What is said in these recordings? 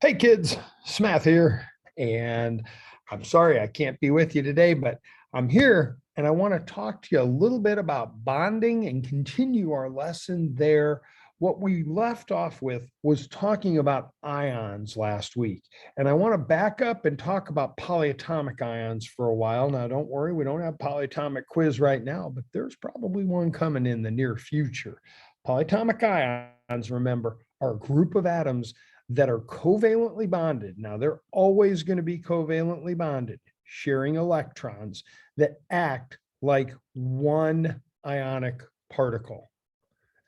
Hey kids, Smath here, and I'm sorry I can't be with you today, but I'm here and I want to talk to you a little bit about bonding and continue our lesson there. What we left off with was talking about ions last week, and I want to back up and talk about polyatomic ions for a while. Now, don't worry, we don't have polyatomic quiz right now, but there's probably one coming in the near future. Polyatomic ions, remember, are a group of atoms that are covalently bonded. Now, they're always going to be covalently bonded, sharing electrons that act like one ionic particle.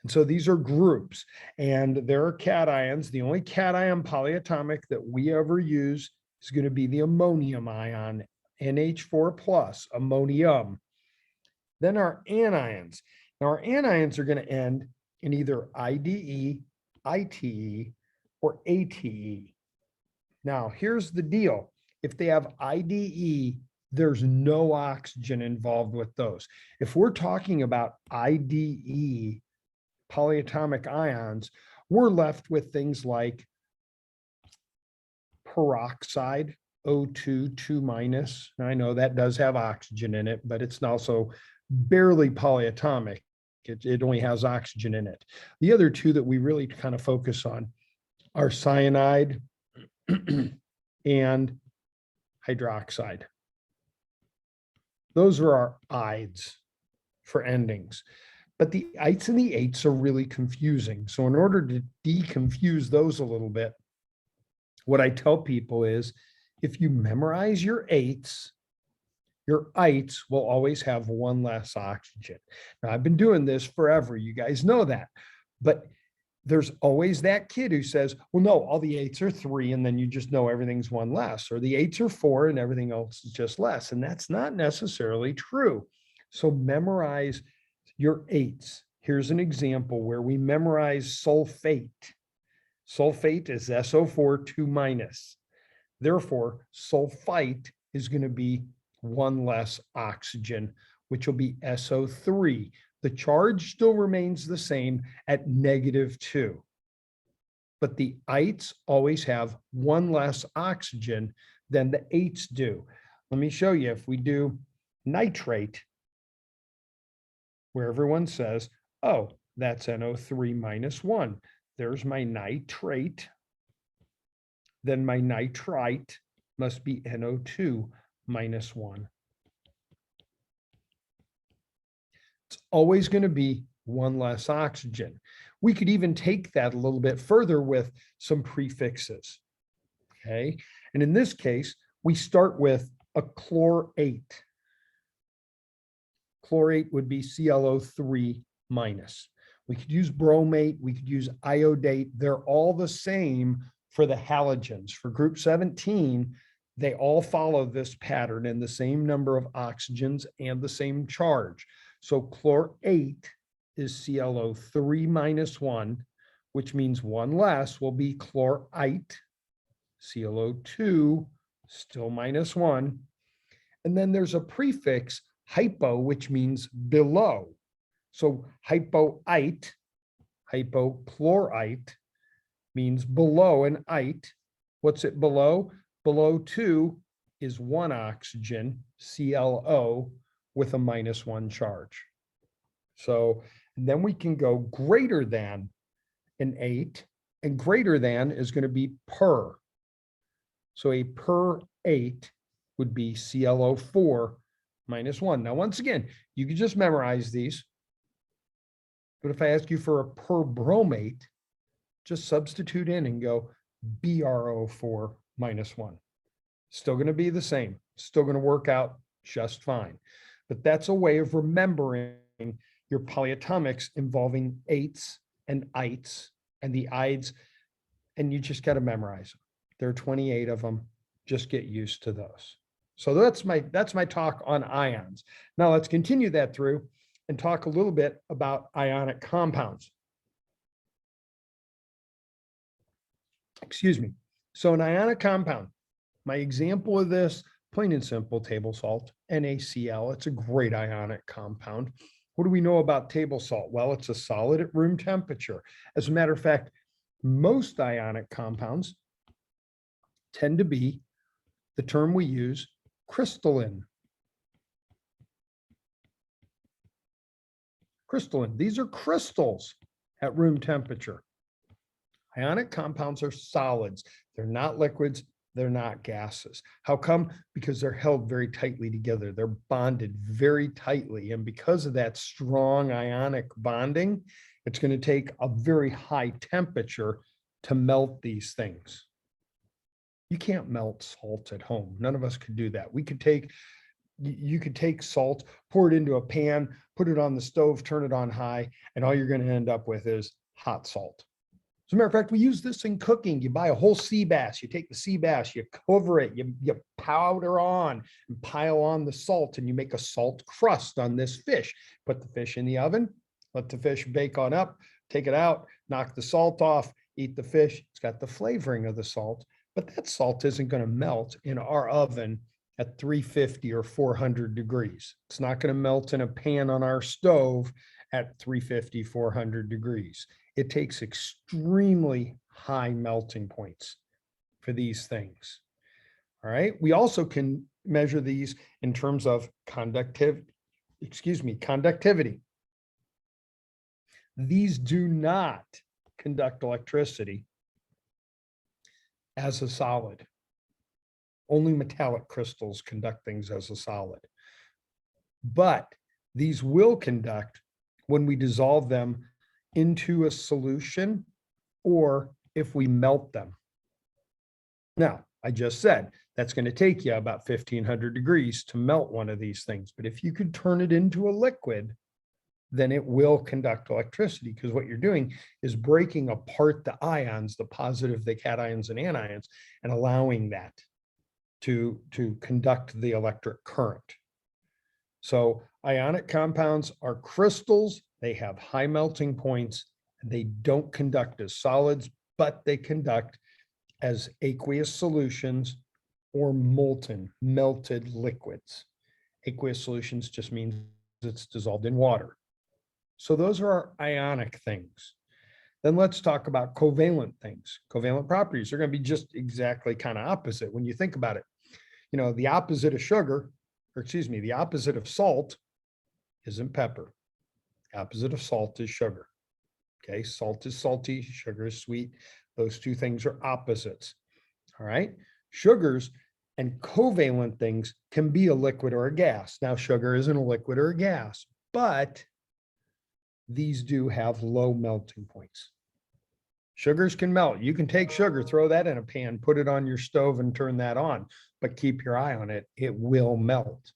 And so these are groups, and there are cations. The only cation polyatomic that we ever use is going to be the ammonium ion, NH4 plus, ammonium. Then our anions. Now, our anions are going to end in either IDE, ITE, or ATE. Now, here's the deal. If they have IDE, there's no oxygen involved with those. If we're talking about IDE polyatomic ions, we're left with things like peroxide, O2, 2 minus. I know that does have oxygen in it, but it's also barely polyatomic. It only has oxygen in it. The other two that we really kind of focus on are cyanide and hydroxide. Those are our ides for endings. But the ites and the eights are really confusing. So in order to deconfuse those a little bit, what I tell people is if you memorize your eights, your ites will always have one less oxygen. Now, I've been doing this forever. You guys know that. But there's always that kid who says, well, no, all the eights are 3, and then you just know everything's 1 less, or the eights are 4 and everything else is just less. And that's not necessarily true. So memorize your eights. Here's an example where we memorize sulfate. Sulfate is SO4 2 minus. Therefore, sulfite is going to be 1 less oxygen, which will be SO3. The charge still remains the same at -2. But the ites always have 1 less oxygen than the eights do. Let me show you. If we do nitrate, where everyone says, oh, that's NO3 minus 1. There's my nitrate. Then my nitrite must be NO2 minus 1. It's always going to be 1 less oxygen. We could even take that a little bit further with some prefixes. Okay. And in this case, we start with a chlorate. Chlorate would be ClO3 minus. We could use bromate. We could use iodate. They're all the same for the halogens. For group 17, they all follow this pattern in the same number of oxygens and the same charge. So chlorate is ClO3 minus 1, which means 1 less will be chlorite, ClO2, still minus 1. And then there's a prefix, hypo, which means below. So hypoite, hypochlorite means below an ite. What's it below? Below 2 is 1 oxygen, ClO, with a -1 charge. So then we can go greater than an 8, and greater than is going to be per. So a per 8 would be ClO4 minus 1. Now, once again, you can just memorize these. But if I ask you for a per bromate, just substitute in and go BrO4 minus 1. Still going to be the same. Still going to work out just fine. But that's a way of remembering your polyatomics involving eights and ites and the ides, and you just got to memorize them. There are 28 of them. Just get used to those. So that's my talk on ions. Now let's continue that through and talk a little bit about ionic compounds. Excuse me. So an ionic compound, my example of this, plain and simple, table salt, NaCl. It's a great ionic compound. What do we know about table salt? Well, it's a solid at room temperature. As a matter of fact, most ionic compounds tend to be the term we use, crystalline. Crystalline, these are crystals at room temperature. Ionic compounds are solids. They're not liquids. They're not gases. How come? Because they're held very tightly together. They're bonded very tightly. And because of that strong ionic bonding, it's going to take a very high temperature to melt these things. You can't melt salt at home. None of us could do that. You could take salt, pour it into a pan, put it on the stove, turn it on high, and all you're going to end up with is hot salt. As a matter of fact, we use this in cooking. You buy a whole sea bass, you take the sea bass, you cover it, you powder on and pile on the salt, and you make a salt crust on this fish. Put the fish in the oven, let the fish bake on up, take it out, knock the salt off, eat the fish. It's got the flavoring of the salt, but that salt isn't going to melt in our oven at 350 or 400 degrees. It's not going to melt in a pan on our stove at 350, 400 degrees. It takes extremely high melting points for these things. All right. We also can measure these in terms of conductivity. These do not conduct electricity as a solid. Only metallic crystals conduct things as a solid. But these will conduct when we dissolve them into a solution or if we melt them. Now, I just said that's going to take you about 1500 degrees to melt one of these things. But if you could turn it into a liquid, then it will conduct electricity, because what you're doing is breaking apart the ions, the positive, the cations and anions, and allowing that to conduct the electric current. So ionic compounds are crystals. They have high melting points. They don't conduct as solids, but they conduct as aqueous solutions or molten, melted liquids. Aqueous solutions just means it's dissolved in water. So those are our ionic things. Then let's talk about covalent things. Covalent properties are going to be just exactly kind of opposite when you think about it. You know, the opposite of sugar, or excuse me, the opposite of salt isn't pepper. The opposite of salt is sugar. Okay, salt is salty, sugar is sweet. Those two things are opposites. All right, sugars and covalent things can be a liquid or a gas. Now, sugar isn't a liquid or a gas, but these do have low melting points. Sugars can melt. You can take sugar, throw that in a pan, put it on your stove and turn that on, but keep your eye on it. It will melt.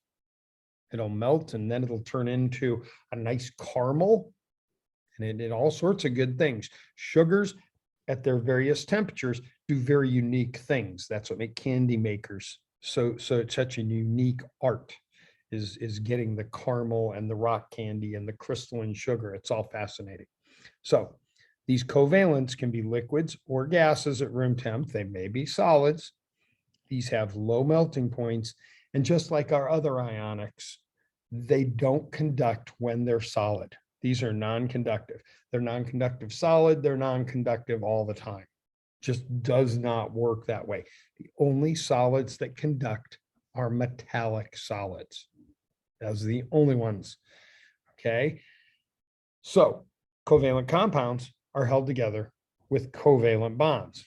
It'll melt and then it'll turn into a nice caramel and it all sorts of good things. Sugars at their various temperatures do very unique things. That's what makes candy makers. So it's such a unique art is getting the caramel and the rock candy and the crystalline sugar. It's all fascinating. So these covalents can be liquids or gases at room temp. They may be solids. These have low melting points. And just like our other ionics, they don't conduct when they're solid. These are non-conductive. They're non-conductive solid. They're non-conductive all the time. Just does not work that way. The only solids that conduct are metallic solids. Those are the only ones. Okay. So covalent compounds are held together with covalent bonds.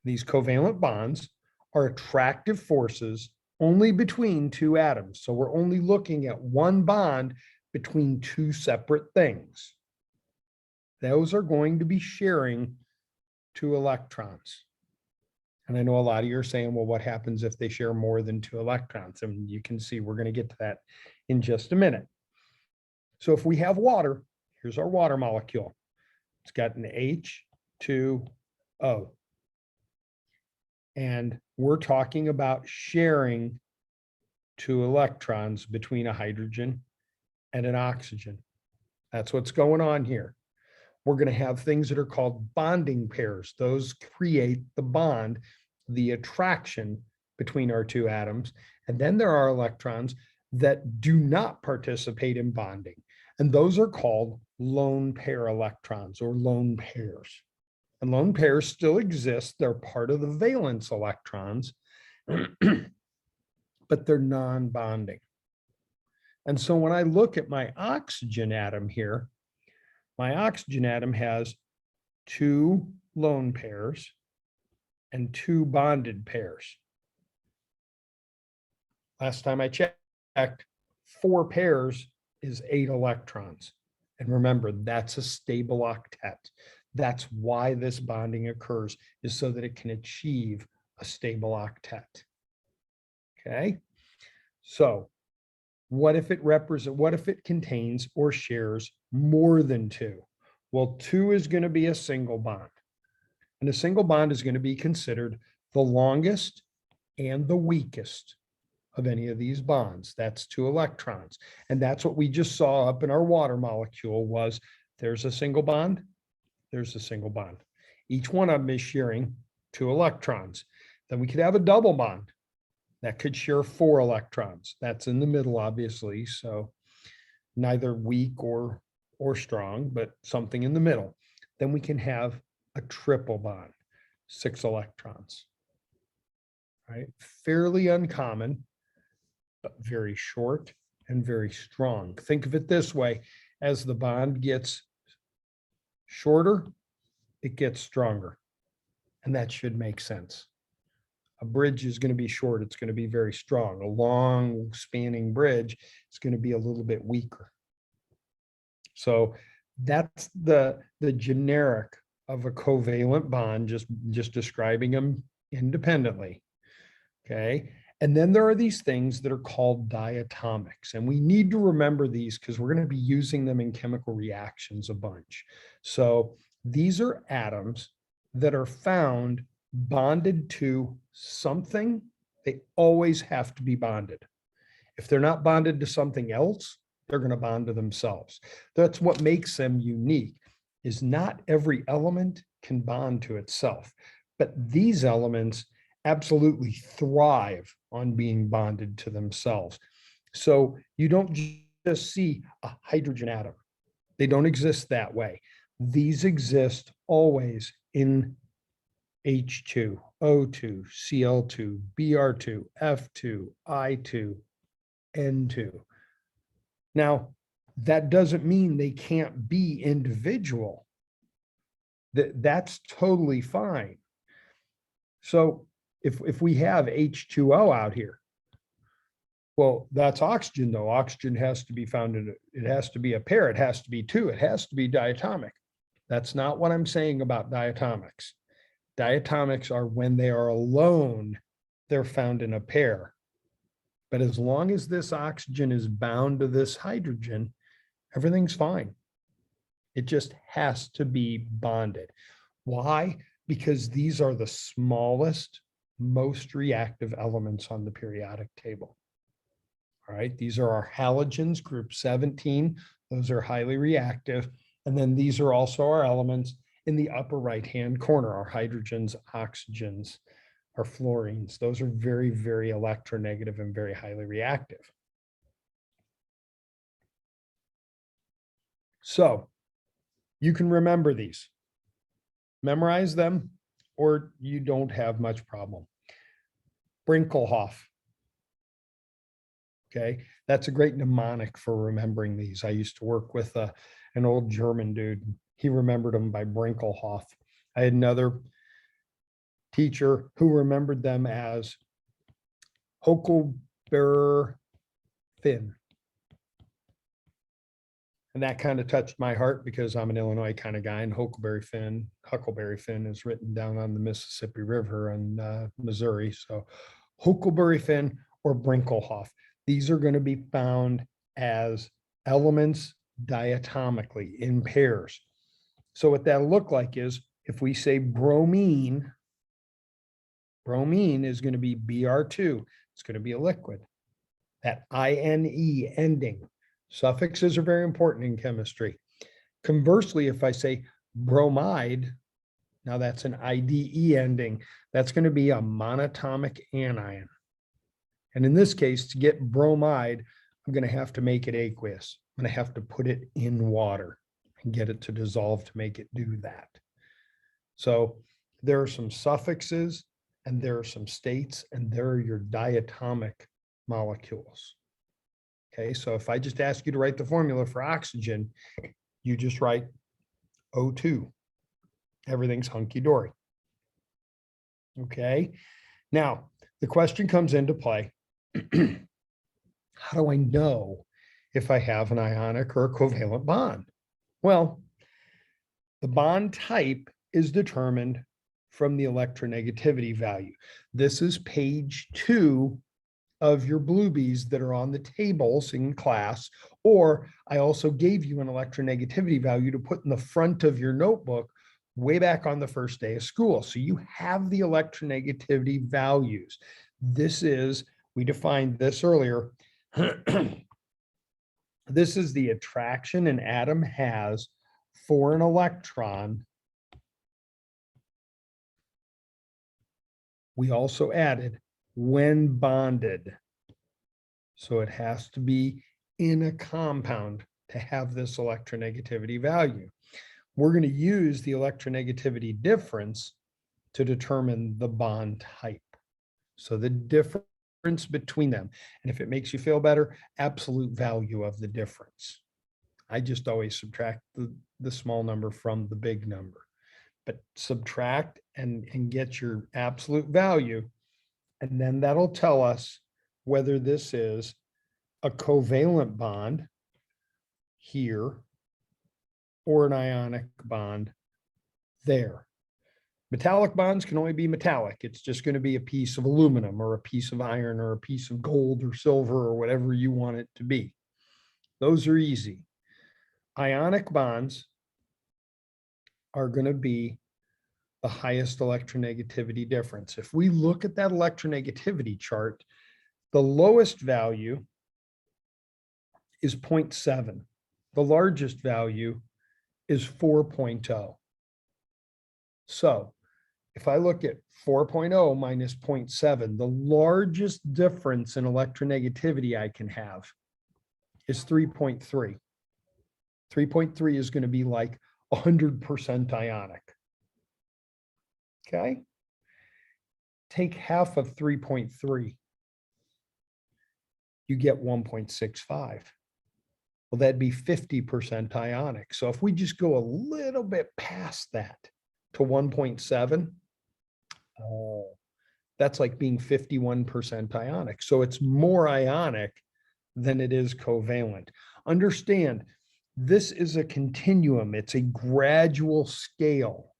These covalent bonds are attractive forces only between two atoms. So we're only looking at one bond between two separate things. Those are going to be sharing two electrons. And I know a lot of you are saying, well, what happens if they share more than two electrons? And you can see we're going to get to that in just a minute. So if we have water, here's our water molecule. It's got an H2O. And we're talking about sharing two electrons between a hydrogen and an oxygen. That's what's going on here. We're going to have things that are called bonding pairs. Those create the bond, the attraction between our two atoms. And then there are electrons that do not participate in bonding. And those are called lone pair electrons or lone pairs. And lone pairs still exist. They're part of the valence electrons, but they're non-bonding. And so when I look at my oxygen atom here, my oxygen atom has 2 lone pairs and 2 bonded pairs. Last time I checked, 4 pairs is 8 electrons. And remember, that's a stable octet. That's why this bonding occurs, is so that it can achieve a stable octet. Okay, so what if it contains or shares more than 2? Well, 2 is going to be a single bond. And a single bond is going to be considered the longest and the weakest of any of these bonds. That's 2 electrons. And that's what we just saw up in our water molecule was there's a single bond, there's a single bond. Each one of them is sharing 2 electrons. Then we could have a double bond that could share 4 electrons. That's in the middle, obviously. So neither weak or strong, but something in the middle. Then we can have a triple bond, 6 electrons. Right? Fairly uncommon, but very short and very strong. Think of it this way: as the bond gets shorter, it gets stronger. And that should make sense. A bridge is going to be short, it's going to be very strong. A long spanning bridge is going to be a little bit weaker. So that's the generic of a covalent bond, just describing them independently. Okay. And then there are these things that are called diatomics. And we need to remember these because we're going to be using them in chemical reactions a bunch. So these are atoms that are found bonded to something. They always have to be bonded. If they're not bonded to something else, they're going to bond to themselves. That's what makes them unique, is not every element can bond to itself, but these elements absolutely thrive on being bonded to themselves. So you don't just see a hydrogen atom. They don't exist that way. These exist always in H2, O2, Cl2, Br2, F2, I2, N2. Now, that doesn't mean they can't be individual. That's totally fine. So if we have H2O out here, well, that's oxygen though. Oxygen has to be found in it has to be a pair, it has to be 2, it has to be diatomic. That's not what I'm saying about diatomics. Diatomics are when they are alone, they're found in a pair. But as long as this oxygen is bound to this hydrogen, everything's fine. It just has to be bonded. Why? Because these are the smallest, most reactive elements on the periodic table. All right, these are our halogens, group 17. Those are highly reactive. And then these are also our elements in the upper right-hand corner, our hydrogens, oxygens, our fluorines. Those are very, very electronegative and very highly reactive. So you can remember these, memorize them, or you don't have much problem. Brinkelhoff. Okay, that's a great mnemonic for remembering these. I used to work with an old German dude. He remembered them by Brinkelhoff. I had another teacher who remembered them as Huckleberry Finn. And that kind of touched my heart because I'm an Illinois kind of guy, and Huckleberry Finn is written down on the Mississippi River in Missouri. So Huckleberry Finn or Brinkelhoff. These are going to be found as elements diatomically in pairs. So what that'll look like is if we say bromine, bromine is going to be Br2. It's going to be a liquid. That INE ending. Suffixes are very important in chemistry. Conversely, if I say bromide, now that's an IDE ending. That's going to be a monatomic anion. And in this case, to get bromide, I'm going to have to make it aqueous. I'm going to have to put it in water and get it to dissolve to make it do that. So there are some suffixes and there are some states, and there are your diatomic molecules. Okay, so if I just ask you to write the formula for oxygen, you just write O2. Everything's hunky-dory. Okay, now the question comes into play. How do I know if I have an ionic or a covalent bond? Well, the bond type is determined from the electronegativity value. This is page 2 of your bluebies that are on the tables in class, or I also gave you an electronegativity value to put in the front of your notebook way back on the first day of school. So you have the electronegativity values. This is, we defined this earlier. This is the attraction an atom has for an electron. We also added when bonded. So it has to be in a compound to have this electronegativity value. We're going to use the electronegativity difference to determine the bond type. So the difference between them. And if it makes you feel better, absolute value of the difference. I just always subtract the small number from the big number. But subtract and get your absolute value. And then that'll tell us whether this is a covalent bond here or an ionic bond there. Metallic bonds can only be metallic. It's just going to be a piece of aluminum or a piece of iron or a piece of gold or silver or whatever you want it to be. Those are easy. Ionic bonds are going to be the highest electronegativity difference. If we look at that electronegativity chart, the lowest value is 0.7. The largest value is 4.0. So if I look at 4.0 minus 0.7, the largest difference in electronegativity I can have is 3.3. 3.3 is going to be like 100% ionic. Okay. Take half of 3.3. You get 1.65. Well, that'd be 50% ionic. So if we just go a little bit past that to 1.7, that's like being 51% ionic. So it's more ionic than it is covalent. Understand, this is a continuum. It's a gradual scale.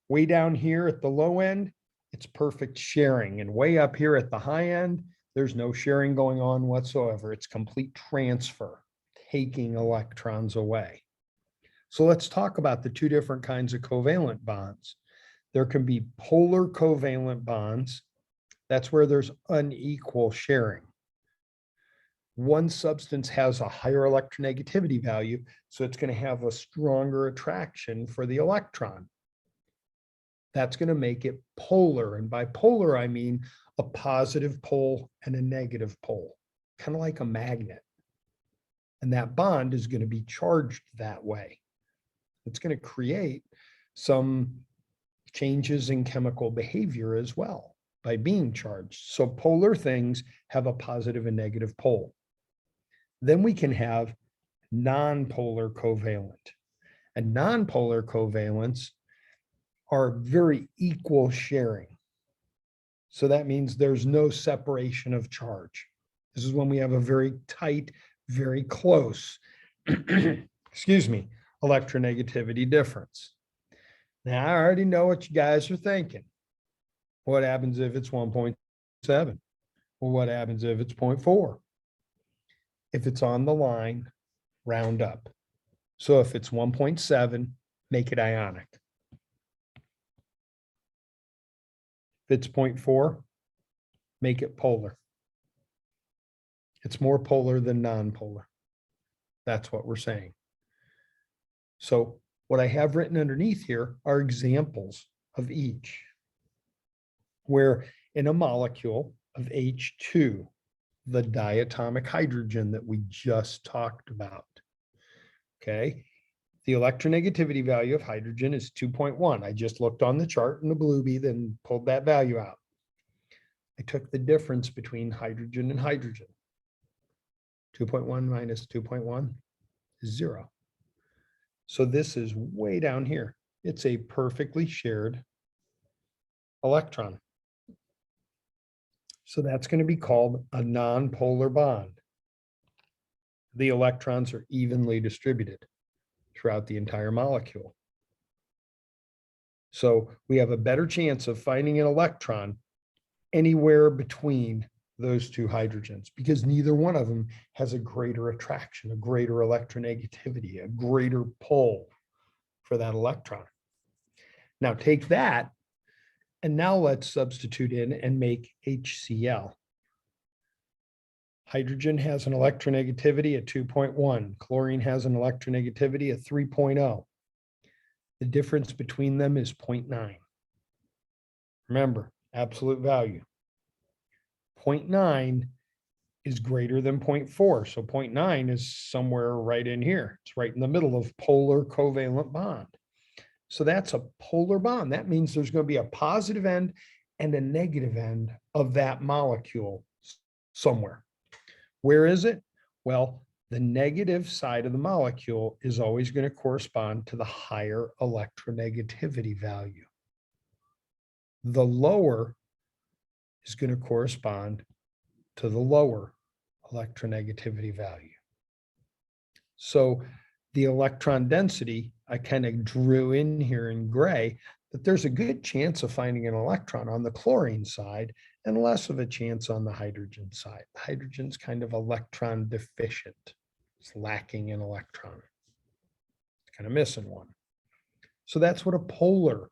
Way down here at the low end, it's perfect sharing. And way up here at the high end, there's no sharing going on whatsoever. It's complete transfer, taking electrons away. So let's talk about the two different kinds of covalent bonds. There can be polar covalent bonds. That's where there's unequal sharing. One substance has a higher electronegativity value, so it's going to have a stronger attraction for the electron. That's going to make it polar. And by polar, I mean a positive pole and a negative pole, kind of like a magnet. And that bond is going to be charged that way. It's going to create some changes in chemical behavior as well by being charged. So polar things have a positive and negative pole. Then we can have nonpolar covalent. And nonpolar covalents are very equal sharing. So that means there's no separation of charge. This is when we have a very tight, very close, excuse me, electronegativity difference. Now, I already know what you guys are thinking. What happens if it's 1.7? Well, what happens if it's 0.4? If it's on the line, round up. So if it's 1.7, make it ionic. If it's 0.4, make it polar. It's more polar than nonpolar. That's what we're saying. So what I have written underneath here are examples of each, where in a molecule of H2, the diatomic hydrogen that we just talked about, okay, The electronegativity value of hydrogen is 2.1. I just looked on the chart in the Bluebee, then pulled that value out. I took the difference between hydrogen and hydrogen. 2.1 minus 2.1 is 0. So this is way down here. It's a perfectly shared electron. So that's going to be called a nonpolar bond. The electrons are evenly distributed throughout the entire molecule. So we have a better chance of finding an electron anywhere between those two hydrogens because neither one of them has a greater attraction, a greater electronegativity, a greater pull for that electron. Now take that, and now let's substitute in and make HCl. Hydrogen has an electronegativity at 2.1. Chlorine has an electronegativity at 3.0. The difference between them is 0.9. Remember, absolute value. 0.9 is greater than 0.4. So 0.9 is somewhere right in here. It's right in the middle of polar covalent bond. So that's a polar bond. That means there's going to be a positive end and a negative end of that molecule somewhere. Where is it? Well, the negative side of the molecule is always going to correspond to the higher electronegativity value. The lower is going to correspond to the lower electronegativity value. So the electron density, I kind of drew in here in gray, that there's a good chance of finding an electron on the chlorine side and less of a chance on the hydrogen side. The hydrogen's kind of electron deficient. It's lacking an electron. It's kind of missing one. So that's what a polar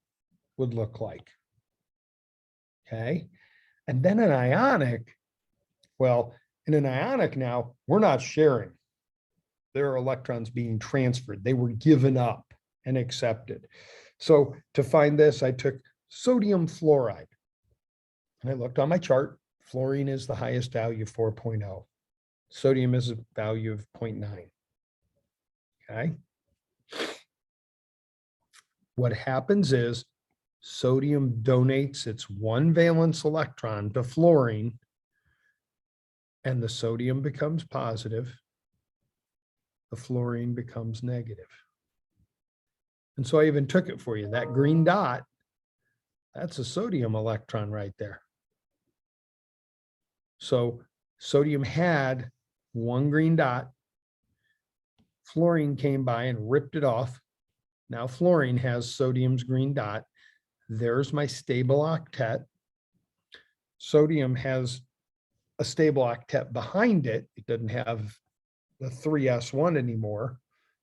would look like. Okay. And then an ionic, well, in an ionic now, we're not sharing. There are electrons being transferred. They were given up and accepted. So to find this, I took sodium fluoride. And I looked on my chart. Fluorine is the highest value, 4.0. Sodium is a value of 0.9. Okay. What happens is sodium donates its one valence electron to fluorine, and the sodium becomes positive. The fluorine becomes negative. And so I even took it for you. That green dot, that's a sodium electron right there. So sodium had one green dot. Fluorine came by and ripped it off. Now fluorine has sodium's green dot. There's my stable octet. Sodium has a stable octet behind it. It doesn't have the 3s1 anymore,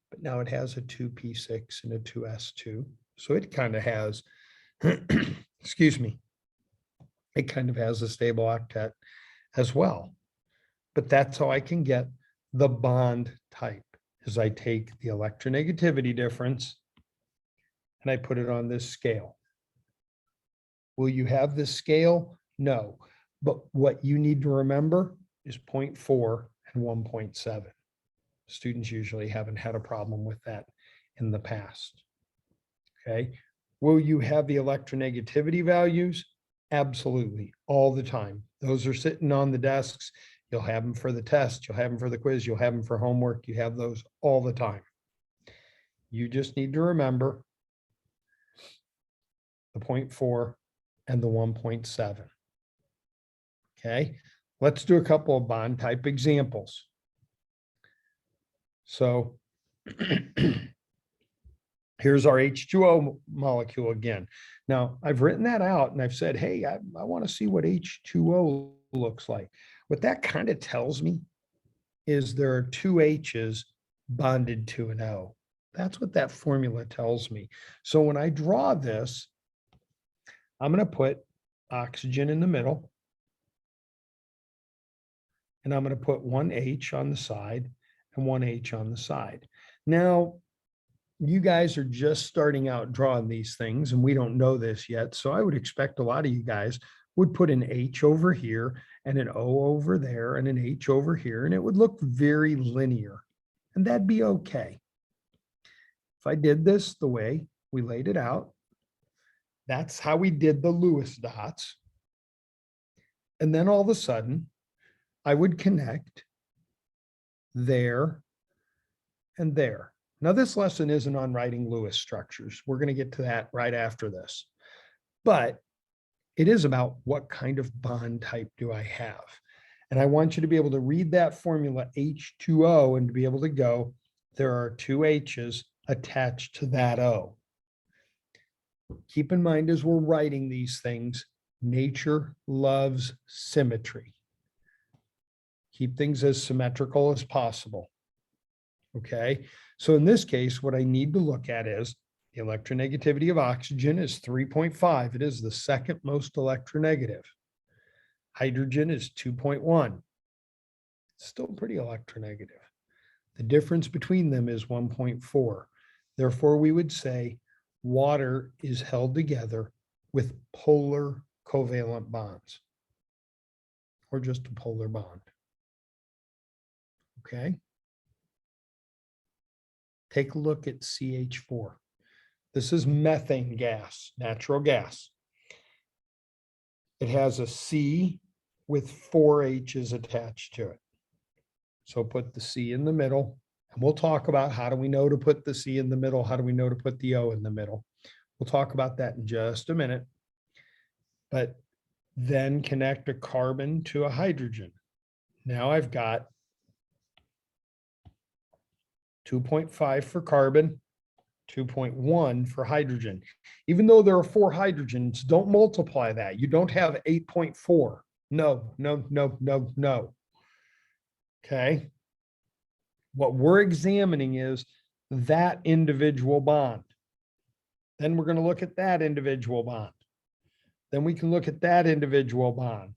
but now it has a 2p6 and a 2s2. So it kind of has, excuse me, it kind of has a stable octet as well. But that's how I can get the bond type, is I take the electronegativity difference and I put it on this scale. Will you have this scale? No. But what you need to remember is 0.4 and 1.7. Students usually haven't had a problem with that in the past. Okay. Will you have the electronegativity values? Absolutely, all the time. Those are sitting on the desks. You'll have them for the test. You'll have them for the quiz. You'll have them for homework. You have those all the time. You just need to remember the 0.4 and the 1.7. Okay, let's do a couple of bond type examples. So here's our H2O molecule again. Now, I've written that out and I've said, hey, I want to see what H2O looks like. What that kind of tells me is there are two H's bonded to an O. That's what that formula tells me. So when I draw this, I'm going to put oxygen in the middle. And I'm going to put one H on the side and one H on the side. Now, you guys are just starting out drawing these things, and we don't know this yet. So I would expect a lot of you guys would put an H over here and an O over there and an H over here, and it would look very linear, and that'd be okay. if I did this the way we laid it out, that's how we did the Lewis dots. And then all of a sudden, I would connect there and there. Now, this lesson isn't on writing Lewis structures. We're going to get to that right after this. But it is about what kind of bond type do I have? And I want you to be able to read that formula H2O and to be able to go, there are two H's attached to that O. Keep in mind as we're writing these things, nature loves symmetry. Keep things as symmetrical as possible. Okay, so in this case, what I need to look at is the electronegativity of oxygen is 3.5. It is the second most electronegative. Hydrogen is 2.1. Still pretty electronegative. The difference between them is 1.4. Therefore, we would say water is held together with polar covalent bonds, or just a polar bond. Okay. Take a look at CH4. This is methane gas, natural gas. It has a C with 4 H's attached to it. So put the C in the middle, and we'll talk about how do we know to put the C in the middle? How do we know to put the O in the middle? We'll talk about that in just a minute. But then connect a carbon to a hydrogen. Now I've got 2.5 for carbon, 2.1 for hydrogen. Even though there are 4 hydrogens, don't multiply that. You don't have 8.4. No, no, no, no, no. Okay. What we're examining is that individual bond. Then we're going to look at that individual bond. Then we can look at that individual bond.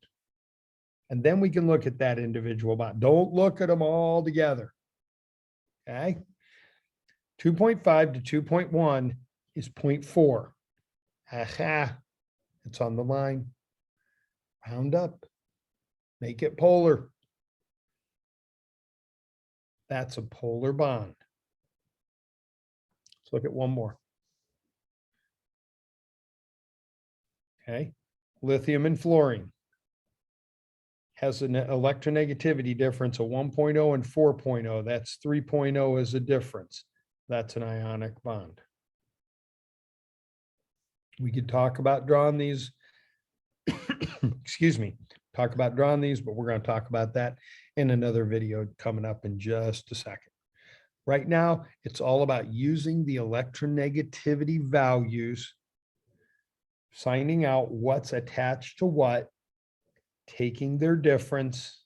And then we can look at that individual bond. Don't look at them all together. Okay. 2.5 to 2.1 is 0.4. Aha. It's on the line. Round up. Make it polar. That's a polar bond. Let's look at one more. Okay. Lithium and fluorine has an electronegativity difference of 1.0 and 4.0. That's 3.0 as a difference. That's an ionic bond. We could talk about drawing these, excuse me, talk about drawing these, but we're going to talk about that in another video coming up in just a second. Right now, it's all about using the electronegativity values, finding out what's attached to what, taking their difference,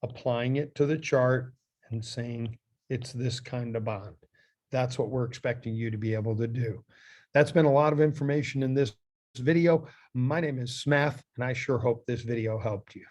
applying it to the chart, and saying it's this kind of bond. That's what we're expecting you to be able to do. That's been a lot of information in this video. My name is Smath, and I sure hope this video helped you.